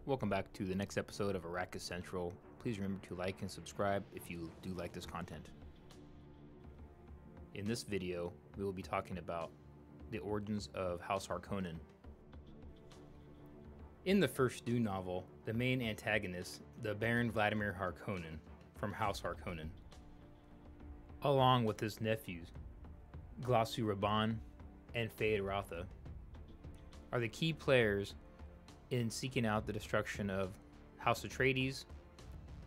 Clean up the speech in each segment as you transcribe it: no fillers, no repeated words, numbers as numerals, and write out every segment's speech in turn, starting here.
Welcome back to the next episode of Arrakis Central. Please remember to like and subscribe if you do like this content. In this video, we will be talking about the origins of House Harkonnen. In the first Dune novel, the main antagonist, the Baron Vladimir Harkonnen from House Harkonnen, along with his nephews, Glossu Rabban and Feyd-Rautha, are the key players in seeking out the destruction of House Atreides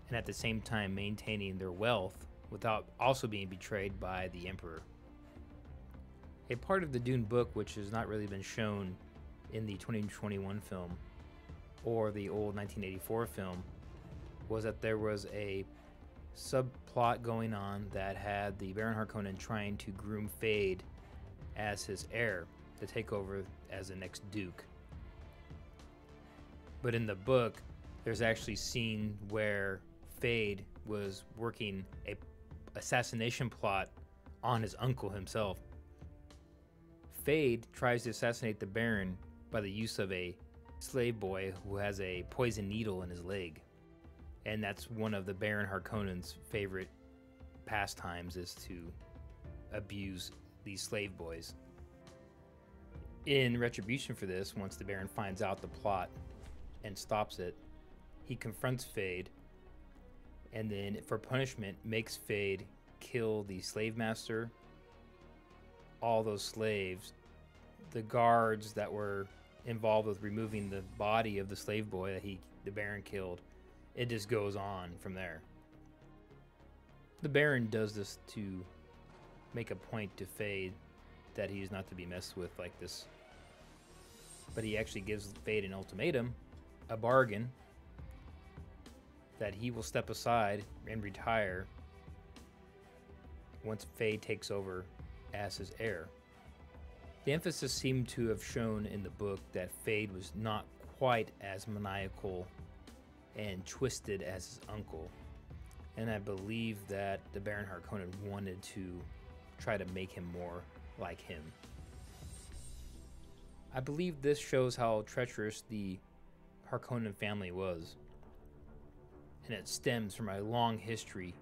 and at the same time maintaining their wealth without also being betrayed by the Emperor. A part of the Dune book which has not really been shown in the 2021 film or the old 1984 film was that there was a subplot going on that had the Baron Harkonnen trying to groom Feyd as his heir to take over as the next Duke. But in the book, there's actually a scene where Feyd was working a assassination plot on his uncle himself. Feyd tries to assassinate the Baron by the use of a slave boy who has a poison needle in his leg. And that's one of the Baron Harkonnen's favorite pastimes, is to abuse these slave boys. In retribution for this, once the Baron finds out the plot and stops it, he confronts Feyd, and then for punishment makes Feyd kill the slave master, all those slaves, the guards that were involved with removing the body of the slave boy that the Baron killed. It just goes on from there. The Baron does this to make a point to Feyd that he's not to be messed with like this. But he actually gives Feyd an ultimatum, a bargain, that he will step aside and retire once Feyd takes over as his heir. The emphasis seemed to have shown in the book that Feyd was not quite as maniacal and twisted as his uncle, and I believe that the Baron Harkonnen wanted to try to make him more like him. I believe this shows how treacherous the Harkonnen family was, and it stems from a long history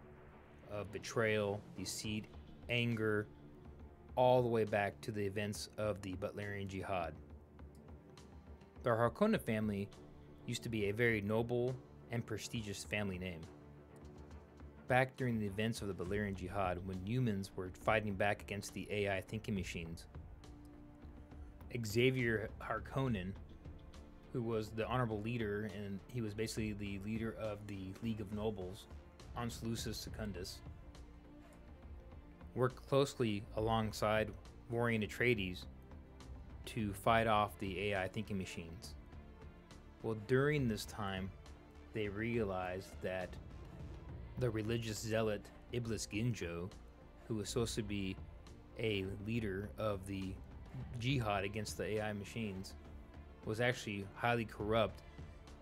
of betrayal, deceit, anger, all the way back to the events of the Butlerian Jihad. The Harkonnen family used to be a very noble and prestigious family name. Back during the events of the Butlerian Jihad, when humans were fighting back against the AI thinking machines, Xavier Harkonnen, who was the honorable leader, and he was basically the leader of the League of Nobles on Seleucus Secundus, worked closely alongside Warring Atreides to fight off the AI thinking machines. Well, during this time, they realized that the religious zealot Iblis Ginjo, who was supposed to be a leader of the jihad against the AI machines, was actually highly corrupt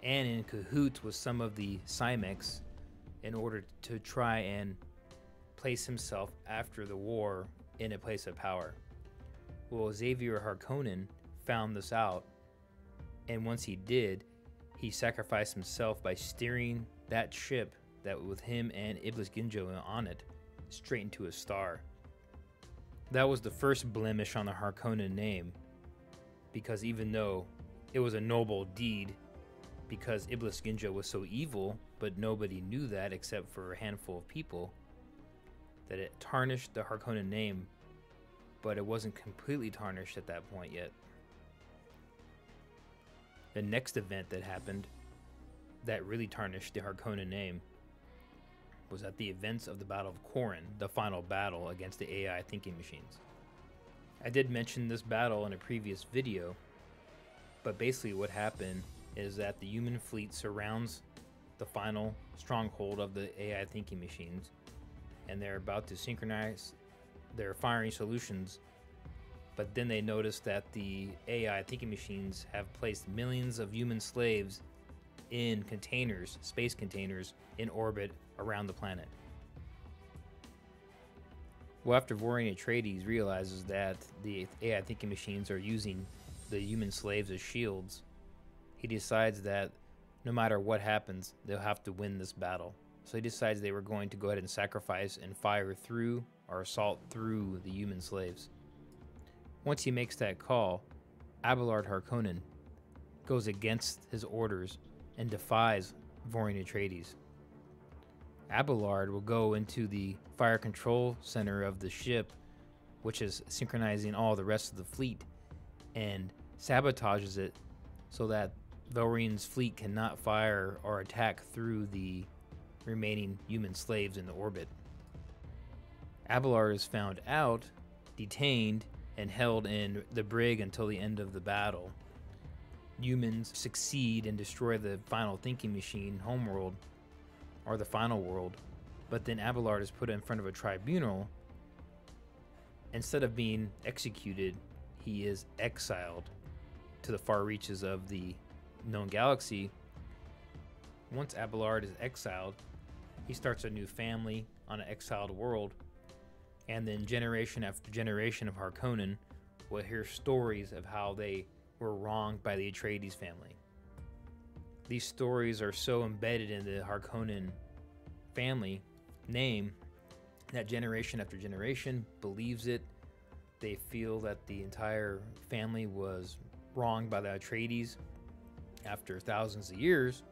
and in cahoots with some of the Cymex in order to try and place himself after the war in a place of power. Well, Xavier Harkonnen found this out, and once he did, he sacrificed himself by steering that ship that with him and Iblis Ginjo on it straight into a star. That was the first blemish on the Harkonnen name, because even though it was a noble deed, because Iblis Ginjo was so evil, but nobody knew that except for a handful of people, that it tarnished the Harkonnen name, but it wasn't completely tarnished at that point yet. The next event that happened that really tarnished the Harkonnen name was at the events of the Battle of Corin, the final battle against the AI thinking machines. I did mention this battle in a previous video, but basically what happened is that the human fleet surrounds the final stronghold of the AI thinking machines, and they're about to synchronize their firing solutions, but then they notice that the AI thinking machines have placed millions of human slaves in containers, space containers, in orbit around the planet. Well, after Warring Atreides realizes that the AI thinking machines are using the human slaves as shields, he decides that no matter what happens, they'll have to win this battle. So he decides they were going to go ahead and sacrifice and fire through or assault through the human slaves. Once he makes that call, Abelard Harkonnen goes against his orders and defies Varian Atreides. Abelard will go into the fire control center of the ship, which is synchronizing all the rest of the fleet, and sabotages it so that Valerian's fleet cannot fire or attack through the remaining human slaves in the orbit. Abelard is found out, detained, and held in the brig until the end of the battle. Humans succeed and destroy the final thinking machine, Homeworld, or the final world, but then Abelard is put in front of a tribunal. Instead of being executed, he is exiled to the far reaches of the known galaxy. Once Abelard is exiled, he starts a new family on an exiled world, and then generation after generation of Harkonnen will hear stories of how they were wronged by the Atreides family. These stories are so embedded in the Harkonnen family name that generation after generation believes it. They feel that the entire family was wronged by the Atreides. After thousands of years,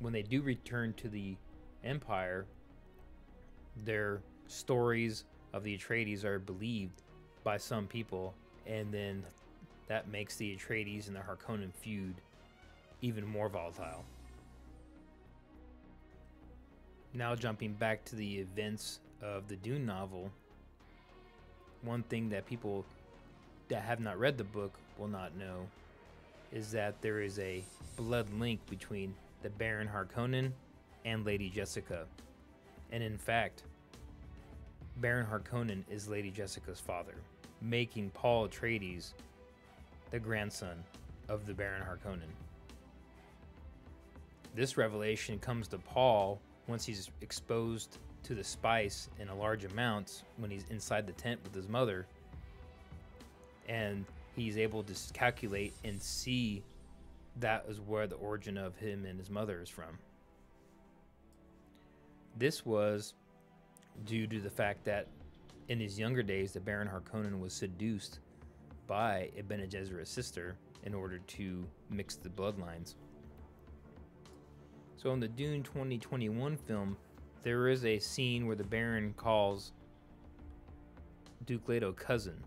when they do return to the Empire, their stories of the Atreides are believed by some people, and then that makes the Atreides and the Harkonnen feud even more volatile. Now jumping back to the events of the Dune novel, one thing that people that have not read the book will not know is that there is a blood link between the Baron Harkonnen and Lady Jessica. And in fact, Baron Harkonnen is Lady Jessica's father, making Paul Atreides the grandson of the Baron Harkonnen. This revelation comes to Paul once he's exposed to the spice in a large amounts when he's inside the tent with his mother, and he's able to calculate and see that is where the origin of him and his mother is from. This was due to the fact that in his younger days, the Baron Harkonnen was seduced by a Bene Gesserit's sister in order to mix the bloodlines. So in the Dune 2021 film, there is a scene where the Baron calls Duke Leto cousin,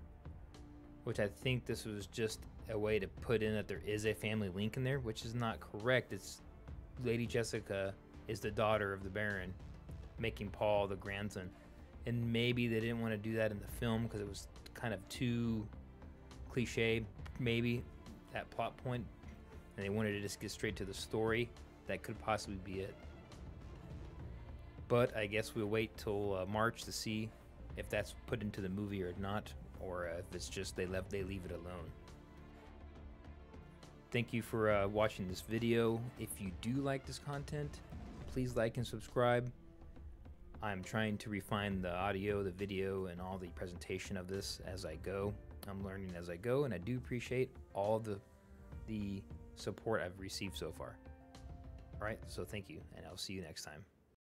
which I think this was just a way to put in that there is a family link in there, which is not correct. It's Lady Jessica is the daughter of the Baron, making Paul the grandson. And maybe they didn't want to do that in the film because it was kind of too cliche, maybe, that plot point, and they wanted to just get straight to the story. That could possibly be it. But I guess we'll wait till March to see if that's put into the movie or not, or if it's just they leave it alone. Thank you for watching this video. If you do like this content, please like and subscribe. I'm trying to refine the audio, the video, and all the presentation of this as I go. I'm learning as I go, and I do appreciate all the support I've received so far. All right, so thank you, and I'll see you next time.